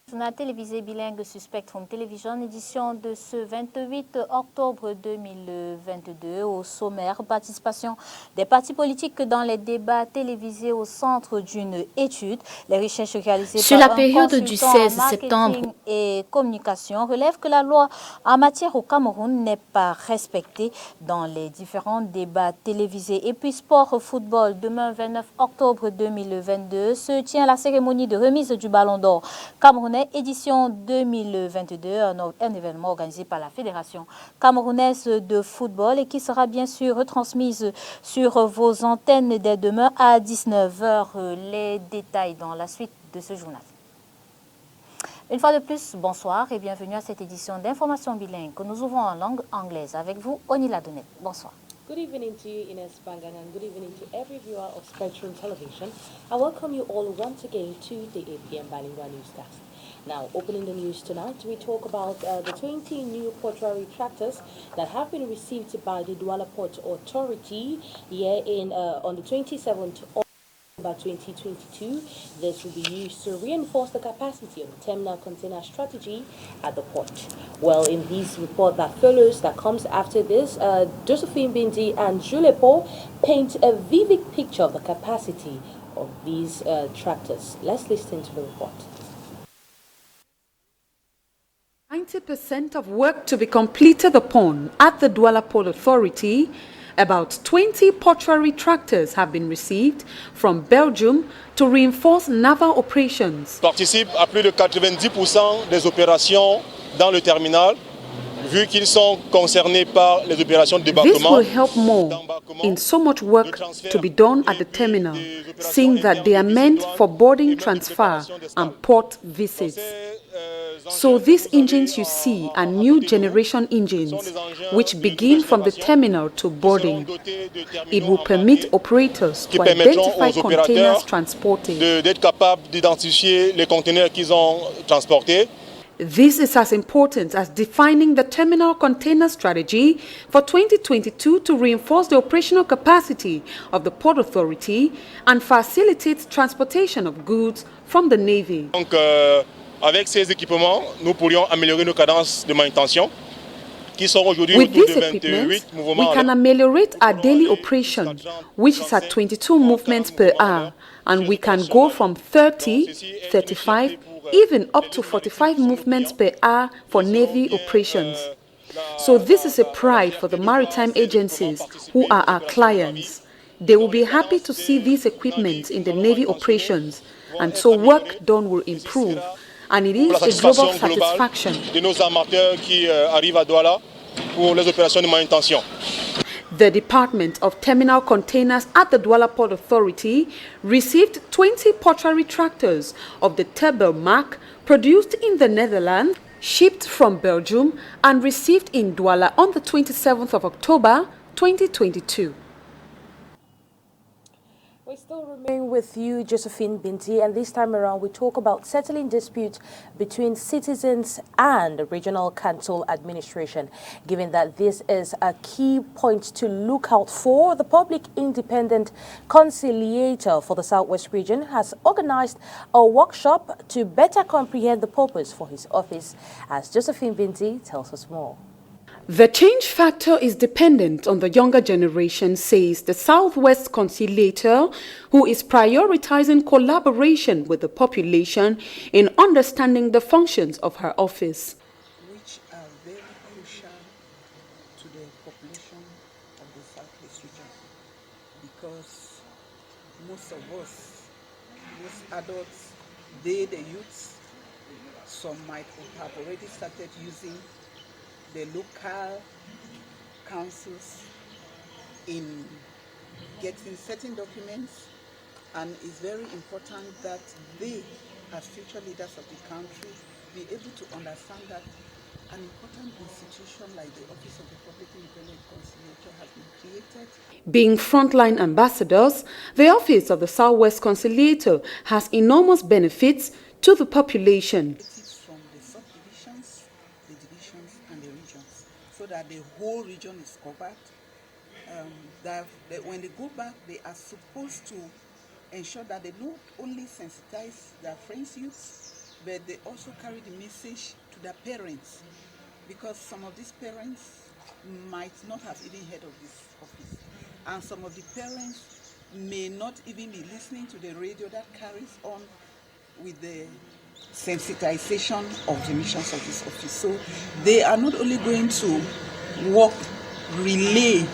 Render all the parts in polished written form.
Journal télévisé bilingue Suspect Home Television, édition de ce 28 octobre 2022. Au sommaire, participation des partis politiques dans les débats télévisés au centre d'une étude. Les recherches réalisées Sur par la un période du consultant en 16 marketing septembre et communication relèvent que la loi en matière au Cameroun n'est pas respectée dans les différents débats télévisés. Et puis sport football, demain 29 octobre 2022 se tient la cérémonie de remise du Ballon d'Or camerounais édition 2022, un événement organisé par la Fédération camerounaise de football et qui sera bien sûr retransmise sur vos antennes dès demain à 19 h. Les détails dans la suite de ce journal. Une fois de plus, bonsoir et bienvenue à cette édition d'information bilingue que nous ouvrons en langue anglaise. Avec vous, Onila Donet. Bonsoir. Good evening to you, Ines Bangan, and good evening to every viewer of Spectrum Television. I welcome you all once again to the APM Balingwa Newscast. Now, opening the news tonight, we talk about the 20 new portuary tractors that have been received by the Douala Port Authority here on the 27th of by 2022. This will be used to reinforce the capacity of the terminal container strategy at the port. Well, in this report that follows, that comes after this, Josephine Bindi and Julepo paint a vivid picture of the capacity of these tractors. Let's listen to the report. 90% of work to be completed upon at the Douala Port Authority. About 20 portuary tractors have been received from Belgium to reinforce naval operations. Participent à plus de 90% des opérations dans le terminal, vu qu'ils sont concernés par les opérations de débarquement. This will help more in so much work to be done at the terminal, seeing that they are meant for boarding transfer and port visits. So these engines you see are new generation engines, which begin from the terminal to boarding. It will permit operators to identify containers transported. D'être capables d'identifier les conteneurs qu'ils ont transportés. This is as important as defining the terminal container strategy for 2022 to reinforce the operational capacity of the Port Authority and facilitate transportation of goods from the Navy. Donc, avec ces équipements, nous pourrions améliorer nos cadences de manutention qui sont aujourd'hui With autour de this 28 equipment, mouvements. we can ameliorate our daily operation, which is at 22 movements per hour, and we can go from 30, 35, even up to 45 movements per hour for Navy operations. So this is a pride for the maritime agencies who are our clients. They will be happy to see these equipment in the Navy operations, and so work done will improve. And it is a global satisfaction. De nos armateurs qui arrivent à Douala pour les opérations de manutention. The Department of Terminal Containers at the Douala Port Authority received 20 portuary tractors of the Tebel mark produced in the Netherlands, shipped from Belgium and received in Douala on the 27th of October 2022. We still remain with you, Josephine Binti, and this time around we talk about settling disputes between citizens and the Regional Council Administration. Given that this is a key point to look out for, the Public Independent Conciliator for the Southwest Region has organized a workshop to better comprehend the purpose for his office, as Josephine Binti tells us more. The change factor is dependent on the younger generation, says the Southwest Conciliator, who is prioritizing collaboration with the population in understanding the functions of her office. Which are very crucial to the population of the Southwest region, because most of us, most adults, the youths, some might have already started using the local councils in getting certain documents, and it's very important that they, as future leaders of the country, be able to understand that an important institution like the Office of the Public Independent Conciliator has been created. Being frontline ambassadors, the Office of the Southwest Conciliator has enormous benefits to the population. From the subdivisions, the divisions, and the regions, so that the whole region is covered. That when they go back, they are supposed to ensure that they not only sensitize their friends' youths, but they also carry the message to their parents, because some of these parents might not have even heard of this office, and some of the parents may not even be listening to the radio that carries on with the sensitization of the missions of this office. So they are not only going to relay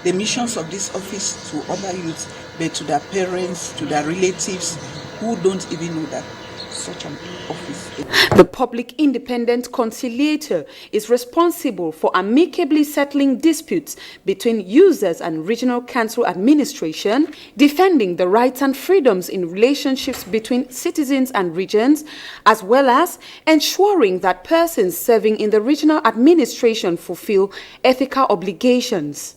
the missions of this office to other youths, but to their parents, to their relatives who don't even know that such an office. The Public Independent Conciliator is responsible for amicably settling disputes between users and Regional Council administration, defending the rights and freedoms in relationships between citizens and regions, as well as ensuring that persons serving in the regional administration fulfill ethical obligations.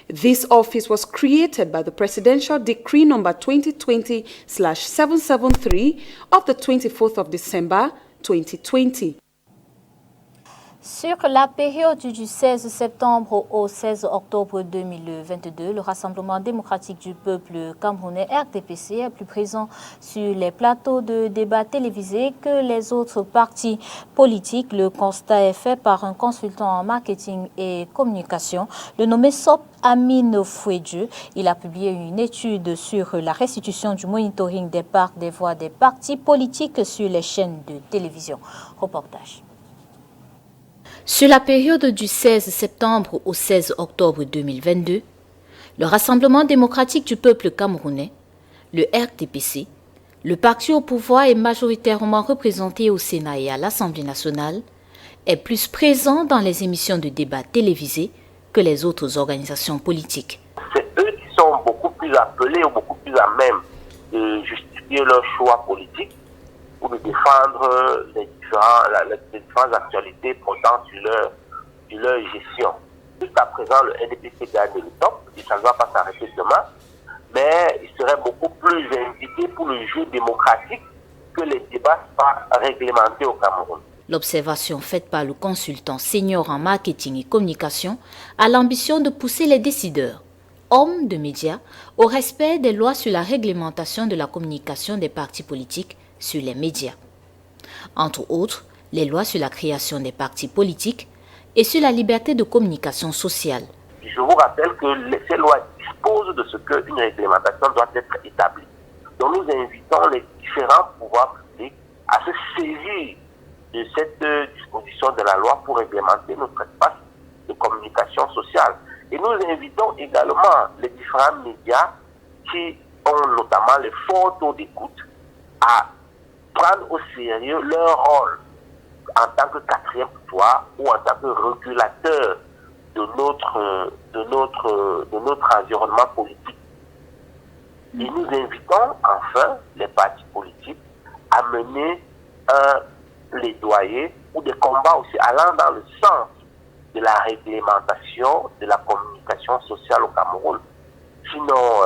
This office was created by the Presidential Decree number 2020/773 of the 24th of December 2020. Sur la période du 16 septembre au 16 octobre 2022, le Rassemblement démocratique du peuple camerounais RDPC est plus présent sur les plateaux de débat télévisés que les autres partis politiques. Le constat est fait par un consultant en marketing et communication, le nommé Sop Amine Fouedjeu. Il a publié une étude sur la restitution du monitoring des parts des voix des partis politiques sur les chaînes de télévision. Reportage. Sur la période du 16 septembre au 16 octobre 2022, le Rassemblement démocratique du peuple camerounais, le RDPC, le parti au pouvoir est majoritairement représenté au Sénat et à l'Assemblée nationale, est plus présent dans les émissions de débat télévisées que les autres organisations politiques. C'est eux qui sont beaucoup plus appelés ou beaucoup plus à même de justifier leur choix politique ou de défendre les différentes actualités portant sur leur gestion. Jusqu'à présent, le RDPC gagne le top, et ça ne va pas s'arrêter demain, mais il serait beaucoup plus invité pour le jeu démocratique que les débats soient réglementés au Cameroun. L'observation faite par le consultant senior en marketing et communication a l'ambition de pousser les décideurs, hommes de médias, au respect des lois sur la réglementation de la communication des partis politiques sur les médias. Entre autres, les lois sur la création des partis politiques et sur la liberté de communication sociale. Je vous rappelle que ces lois disposent de ce qu'une réglementation doit être établie. Donc nous invitons les différents pouvoirs publics à se saisir de cette disposition de la loi pour réglementer notre espace de communication sociale. Et nous invitons également les différents médias qui ont notamment les forts taux d'écoute à prendre au sérieux leur rôle en tant que quatrième pouvoir ou en tant que régulateur de notre environnement politique. Et nous invitons enfin les partis politiques à mener un plaidoyer ou des combats aussi allant dans le sens de la réglementation de la communication sociale au Cameroun. Sinon,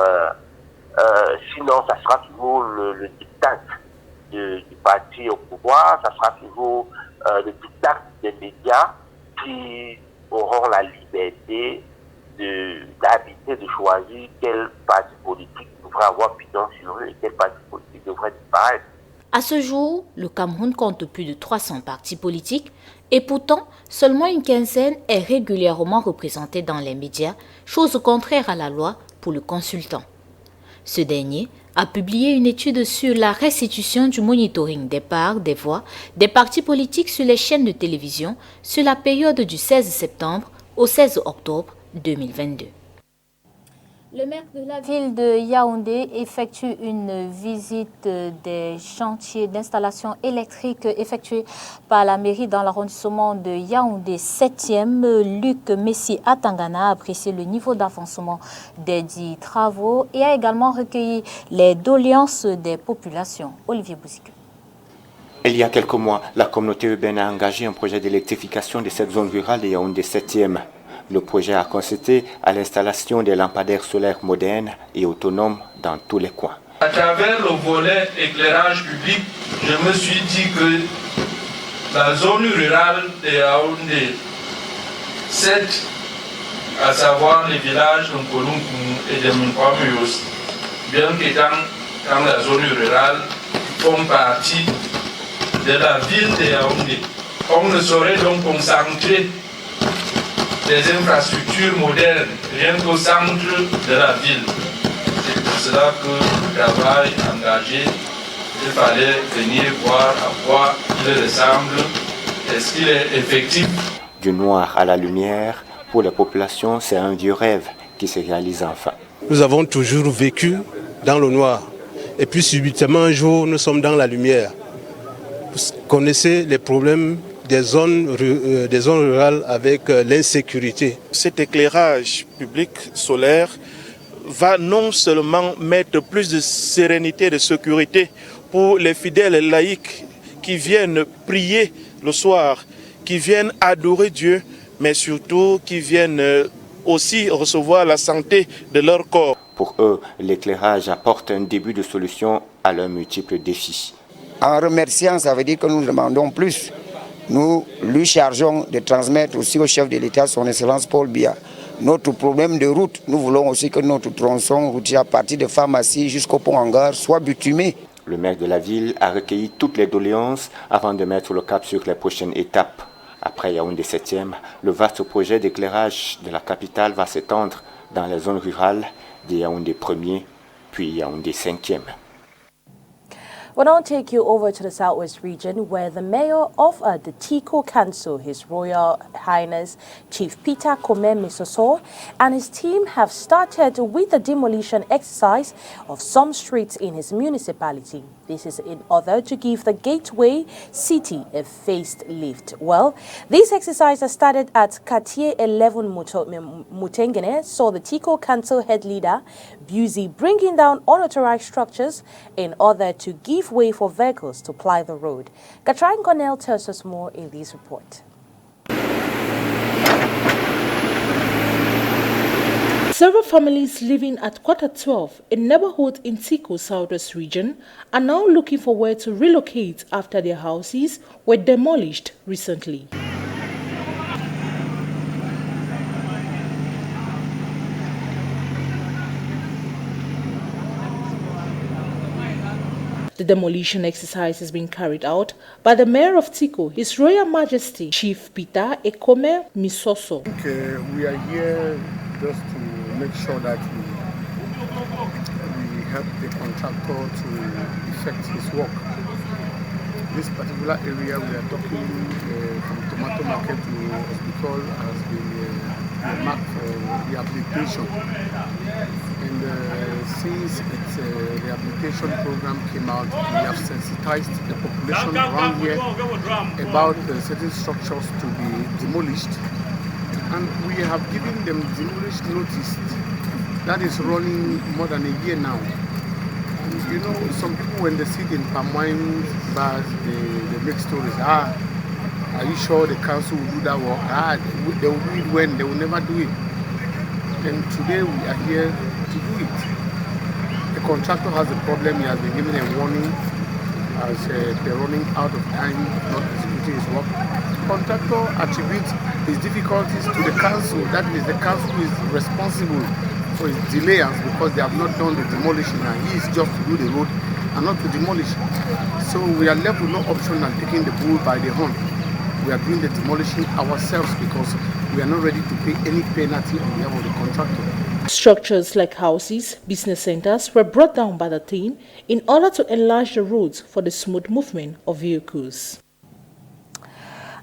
ça sera toujours le diktat du parti au pouvoir, ça sera toujours le diktat des médias qui auront la liberté d'habiter, de choisir quel parti politique devrait avoir pignon sur eux et quel parti politique devrait disparaître. À ce jour, le Cameroun compte plus de 300 partis politiques et pourtant, seulement une quinzaine est régulièrement représentée dans les médias, chose contraire à la loi pour le consultant. Ce dernier a publié une étude sur la restitution du monitoring des parts des voix des partis politiques sur les chaînes de télévision sur la période du 16 septembre au 16 octobre 2022. Le maire de la ville de Yaoundé effectue une visite des chantiers d'installation électrique effectués par la mairie dans l'arrondissement de Yaoundé 7e. Luc Messi Atangana a apprécié le niveau d'avancement des dits travaux et a également recueilli les doléances des populations. Olivier Bouzique. Il y a quelques mois, la communauté urbaine a engagé un projet d'électrification de cette zone rurale de Yaoundé 7e. Le projet a consisté à l'installation des lampadaires solaires modernes et autonomes dans tous les coins. À travers le volet éclairage public, je me suis dit que la zone rurale de Yaoundé 7, à savoir les villages de Nkolunkou et de Mkwamuyos, bien qu'étant dans la zone rurale, font partie de la ville de Yaoundé. On ne saurait donc concentrer des infrastructures modernes rien qu'au centre de la ville. C'est pour cela que le travail engagé, il fallait venir voir à quoi il ressemble, est-ce qu'il est effectif. Du noir à la lumière, pour la population, c'est un vieux rêve qui se réalise enfin. Nous avons toujours vécu dans le noir. Et puis subitement, un jour, nous sommes dans la lumière. Vous connaissez les problèmes des zones rurales avec l'insécurité. Cet éclairage public solaire va non seulement mettre plus de sérénité et de sécurité pour les fidèles laïcs qui viennent prier le soir, qui viennent adorer Dieu, mais surtout qui viennent aussi recevoir la santé de leur corps. Pour eux, l'éclairage apporte un début de solution à leurs multiples défis. En remerciant, ça veut dire que nous demandons plus. Nous lui chargeons de transmettre aussi au chef de l'État, son Excellence Paul Biya, notre problème de route. Nous voulons aussi que notre tronçon routier à partir de pharmacie jusqu'au pont hangar soit bitumé. Le maire de la ville a recueilli toutes les doléances avant de mettre le cap sur les prochaines étapes. Après Yaoundé 7e, le vaste projet d'éclairage de la capitale va s'étendre dans les zones rurales de Yaoundé 1er, puis Yaoundé 5e. We'll now take you over to the Southwest region where the mayor of the Tico Council, His Royal Highness Chief Peter Kome Misoso, and his team have started with the demolition exercise of some streets in his municipality. This is in order to give the Gateway City a facelift. Well, this exercise has started at Quartier 11 Mutengene, saw the Tico Council head leader, Busy, bringing down unauthorized structures in order to give way for vehicles to ply the road. Katrin Cornell tells us more in this report. Several families living at Quarter 12, a neighborhood in Tico Southwest region, are now looking for where to relocate after their houses were demolished recently. The demolition exercise is being carried out by the Mayor of Tico, His Royal Majesty Chief Peter Kome Misoso. We are here just to make sure that we help the contractor to effect his work. This particular area we are talking from Tomato Market to Hospital has been marked for rehabilitation. And since its rehabilitation program came out, we have sensitized the population around here about certain structures to be demolished. And we have given them demolished notice that is running more than a year now. You know, some people when they sit in palm wine bars, they make stories. Are you sure the council will do that work? They will do it when? They will never do it. And today we are here to do it. The contractor has a problem. He has been given a warning as they're running out of time, not executing his work. The contractor attributes his difficulties to the council. That is, the council is responsible for his delay because they have not done the demolition, and he is just to do the road and not to demolish. So we are left with no option than taking the bull by the horn. We are doing the demolition ourselves because we are not ready to pay any penalty on behalf of the contractor. Structures like houses, business centers were brought down by the team in order to enlarge the roads for the smooth movement of vehicles.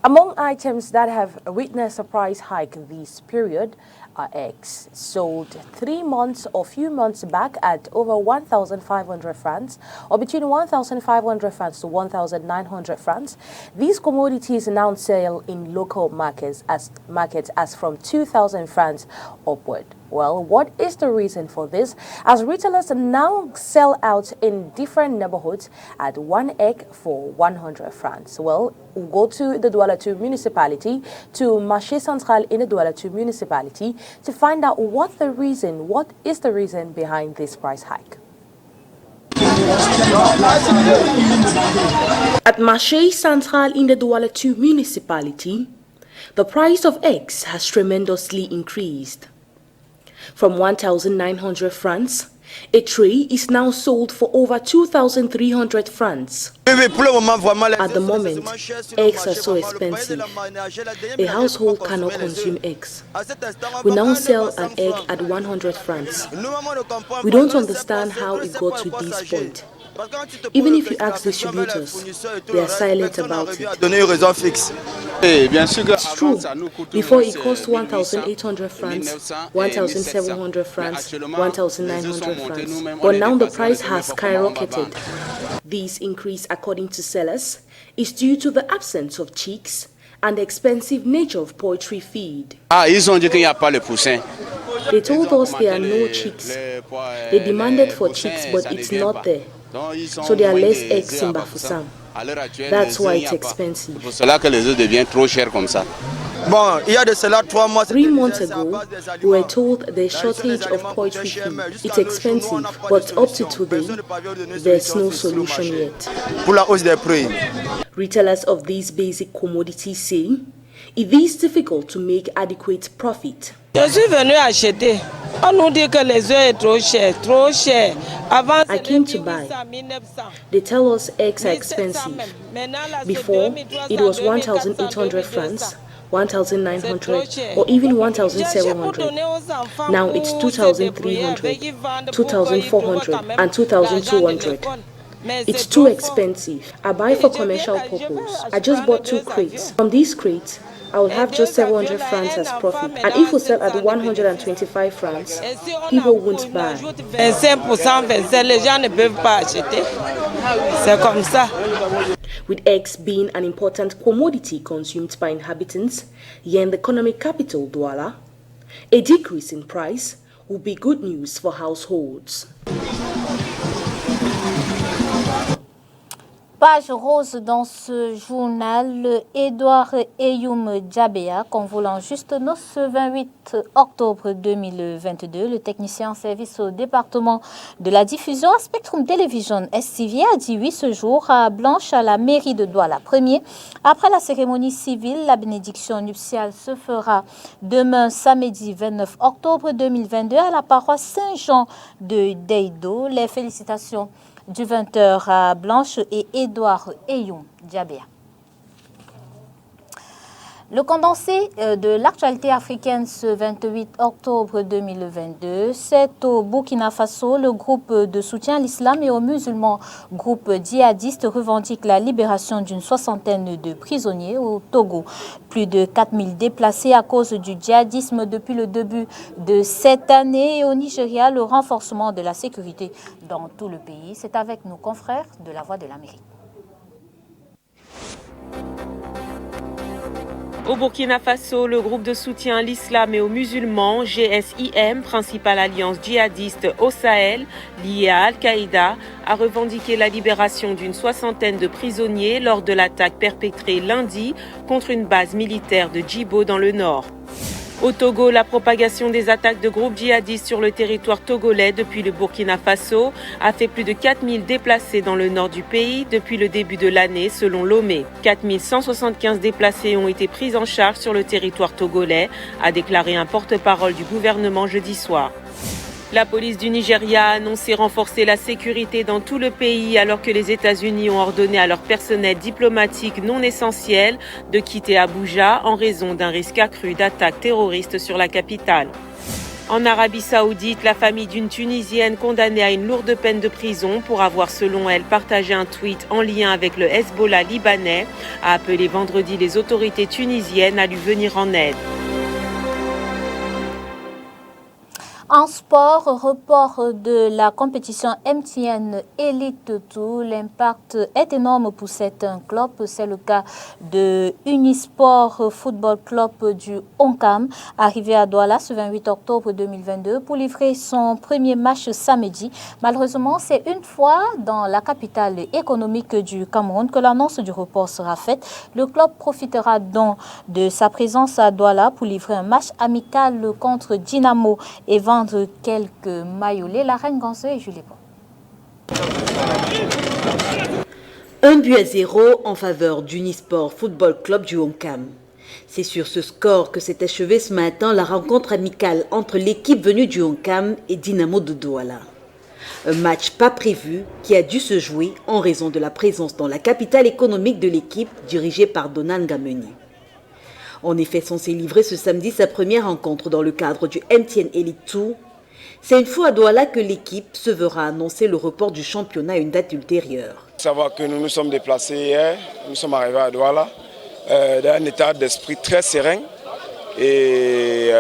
Among items that have witnessed a price hike this period are eggs, sold 3 months or few months back at over 1,500 francs, or between 1,500 francs to 1,900 francs. These commodities now sell in local markets as from 2,000 francs upward. Well, what is the reason for this? As retailers now sell out in different neighborhoods at 1 egg for 100 francs. Well, we'll go to the Douala 2 municipality, to Marché Central in the Douala 2 municipality, to find out what is the reason behind this price hike. At Marché Central in the Douala 2 municipality, the price of eggs has tremendously increased. From 1,900 francs, A tray is now sold for over 2,300 francs. At the moment, eggs are so expensive. A household cannot consume eggs. We now sell an egg at 100 francs. We don't understand how it got to this point. Even if you ask distributors, they are silent about it. It's true. Before it cost 1,800 francs, 1,700 francs, 1,900 francs. But now the price has skyrocketed. This increase, according to sellers, is due to the absence of chicks and the expensive nature of poultry feed. They told us there are no chicks. They demanded for chicks, but it's not there. So there are less eggs in Bafoussam. That's why it's expensive. 3 months ago, we were told there's shortage of poultry feed. It's expensive, but up to today, there's no solution yet. Retailers of these basic commodities say it is difficult to make adequate profit. Je suis venu acheter. On nous dit que les œufs sont trop chers, trop chers. I came to buy. They tell us eggs are expensive. Before, it was 1,800 francs, 1,900 or even 1,700. Now it's 2,300, 2,400 and 2,200. It's too expensive. I buy for commercial purpose. I just bought 2 crates. From these crates, I will have just 700 francs as profit. And if we sell at 125 francs, people won't buy. 25%, les gens ne peuvent pas acheter. C'est comme ça. With eggs being an important commodity consumed by inhabitants here in the economic capital, Douala, a decrease in price will be good news for households. Page rose dans ce journal, Edouard Eyoum Djabea, convolant juste nous ce 28 octobre 2022. Le technicien en service au département de la diffusion à Spectrum Television STV a dit oui ce jour à Blanche à la mairie de Douala. Premier, après la cérémonie civile, la bénédiction nuptiale se fera demain samedi 29 octobre 2022 à la paroisse Saint-Jean de Deido. Les félicitations du 20h à Blanche et Edouard Eyoum Djabea. Le condensé de l'actualité africaine ce 28 octobre 2022, c'est au Burkina Faso, le groupe de soutien à l'islam et aux musulmans, groupe djihadiste, revendique la libération d'une 60aine de prisonniers au Togo. Plus de 4000 déplacés à cause du djihadisme depuis le début de cette année et au Nigeria, le renforcement de la sécurité dans tout le pays. C'est avec nos confrères de la Voix de l'Amérique. Au Burkina Faso, le groupe de soutien à l'islam et aux musulmans, GSIM, principale alliance djihadiste au Sahel, liée à Al-Qaïda, a revendiqué la libération d'une 60aine de prisonniers lors de l'attaque perpétrée lundi contre une base militaire de Djibo dans le nord. Au Togo, la propagation des attaques de groupes djihadistes sur le territoire togolais depuis le Burkina Faso a fait plus de 4000 déplacés dans le nord du pays depuis le début de l'année, selon Lomé. 4175 déplacés ont été pris en charge sur le territoire togolais, a déclaré un porte-parole du gouvernement jeudi soir. La police du Nigeria a annoncé renforcer la sécurité dans tout le pays alors que les États-Unis ont ordonné à leur personnel diplomatique non essentiel de quitter Abuja en raison d'un risque accru d'attaques terroristes sur la capitale. En Arabie Saoudite, la famille d'une Tunisienne condamnée à une lourde peine de prison pour avoir, selon elle, partagé un tweet en lien avec le Hezbollah libanais a appelé vendredi les autorités tunisiennes à lui venir en aide. En sport, report de la compétition MTN Elite Tour, l'impact est énorme pour certains clubs. C'est le cas de Unisport Football Club du Onkam, arrivé à Douala ce 28 octobre 2022 pour livrer son premier match samedi. Malheureusement, c'est une fois dans la capitale économique du Cameroun que l'annonce du report sera faite. Le club profitera donc de sa présence à Douala pour livrer un match amical contre Dynamo et vendre quelques maillots. La Reine Ganzo et Julie Bon. 1-0 en faveur d'Unisport Football Club du Onkam. C'est sur ce score que s'est achevée ce matin la rencontre amicale entre l'équipe venue du Onkam et Dynamo de Douala. Un match pas prévu qui a dû se jouer en raison de la présence dans la capitale économique de l'équipe dirigée par Donald Ngameni. En effet, censé livrer ce samedi sa première rencontre dans le cadre du MTN Elite Tour, c'est une fois à Douala que l'équipe se verra annoncer le report du championnat à une date ultérieure. Savoir que nous nous sommes déplacés hier, nous sommes arrivés à Douala dans un état d'esprit très serein et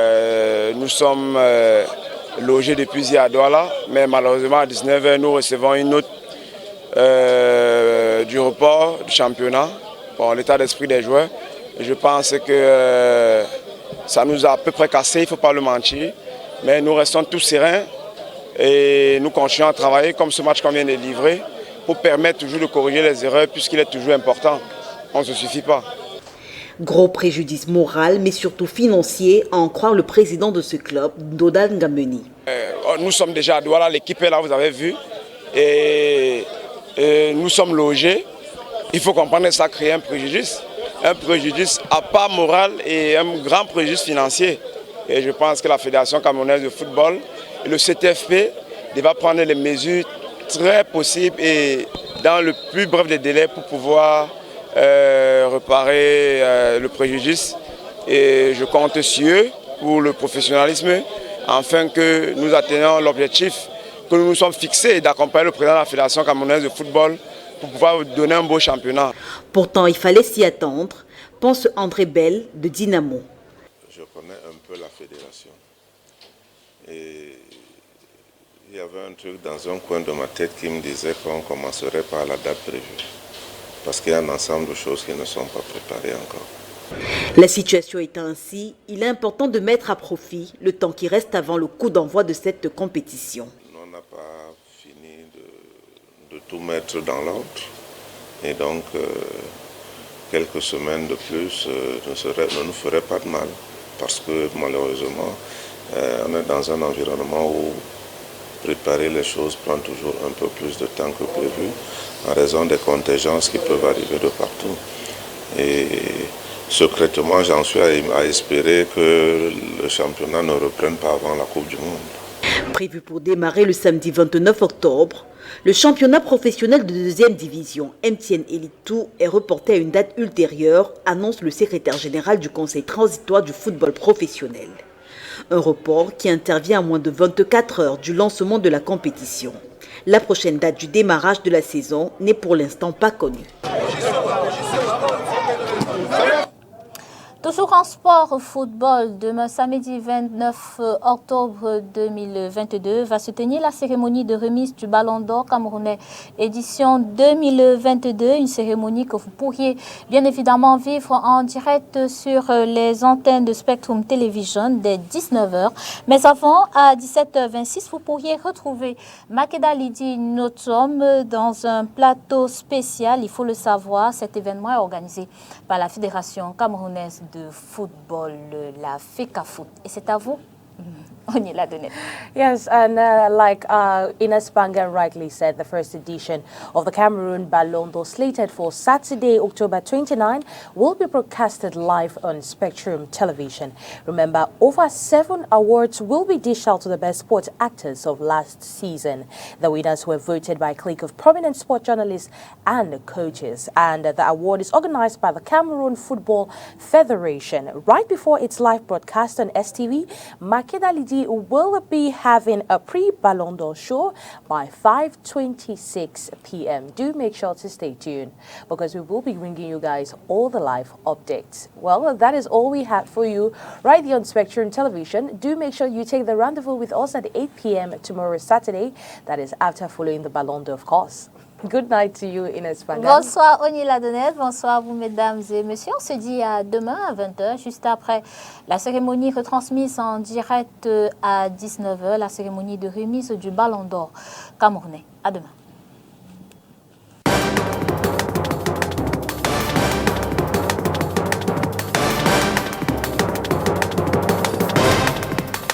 nous sommes logés depuis hier à Douala, mais malheureusement à 19h nous recevons une note du report du championnat pour l'état d'esprit des joueurs. Je pense que ça nous a à peu près cassé, il ne faut pas le mentir, mais nous restons tous sereins et nous continuons à travailler comme ce match qu'on vient de livrer pour permettre toujours de corriger les erreurs puisqu'il est toujours important, on ne se suffit pas. Gros préjudice moral, mais surtout financier, à en croire le président de ce club, Donald Ngameni. Nous sommes déjà à Douala, l'équipe est là, vous avez vu, et nous sommes logés. Il faut comprendre que ça crée un préjudice à part moral et un grand préjudice financier. Et je pense que la Fédération camerounaise de football et le CTFP devra prendre les mesures très possibles et dans le plus bref des délais pour pouvoir réparer le préjudice et je compte sur eux pour le professionnalisme afin que nous atteignions l'objectif que nous nous sommes fixés d'accompagner le président de la Fédération camerounaise de football pour pouvoir donner un beau championnat. Pourtant, il fallait s'y attendre, pense André Bell de Dynamo. Je connais un peu la fédération et il y avait un truc dans un coin de ma tête qui me disait qu'on commencerait par la date prévue. Parce qu'il y a un ensemble de choses qui ne sont pas préparées encore. La situation étant ainsi, il est important de mettre à profit le temps qui reste avant le coup d'envoi de cette compétition. On n'a pas fini de tout mettre dans l'ordre et donc quelques semaines de plus ne nous ferait pas de mal parce que malheureusement on est dans un environnement où préparer les choses prend toujours un peu plus de temps que prévu en raison des contingences qui peuvent arriver de partout. Et secrètement, j'en suis à espérer que le championnat ne reprenne pas avant la Coupe du Monde. Prévu pour démarrer le samedi 29 octobre, le championnat professionnel de deuxième division MTN Elite Tour est reporté à une date ultérieure, annonce le secrétaire général du Conseil transitoire du football professionnel. Un report qui intervient à moins de 24 heures du lancement de la compétition. La prochaine date du démarrage de la saison n'est pour l'instant pas connue. Toujours en sport football, demain samedi 29 octobre 2022 va se tenir la cérémonie de remise du Ballon d'Or camerounais édition 2022, une cérémonie que vous pourriez bien évidemment vivre en direct sur les antennes de Spectrum Television dès 19h. Mais avant, à 17h26, vous pourriez retrouver Makeda Lidi Notom dans un plateau spécial. Il faut le savoir, cet événement est organisé par la Fédération camerounaise de football, la FECAFOOT. Et c'est à vous. Yes, and like Ines Banga rightly said, the first edition of the Cameroon Ballon d'Or slated for Saturday, October 29, will be broadcasted live on Spectrum Television. Remember, over 7 awards will be dished out to the best sports actors of last season. The winners were voted by a clique of prominent sport journalists and coaches, and the award is organized by the Cameroon Football Federation. Right before its live broadcast on STV, Makeda Lidi will be having a pre-Ballon d'Or show by 5:26 p.m. Do make sure to stay tuned because we will be bringing you guys all the live updates. Well, that is all we had for you right here on Spectrum Television. Do make sure you take the rendezvous with us at 8 p.m. tomorrow, Saturday. That is after following the Ballon d'Or, of course. Good night to you, Ines Banga. Bonsoir, Oni Ladonette. Bonsoir à vous, mesdames et messieurs. On se dit à demain à 20h, juste après la cérémonie retransmise en direct à 19h, la cérémonie de remise du Ballon d'Or camerounais. À demain.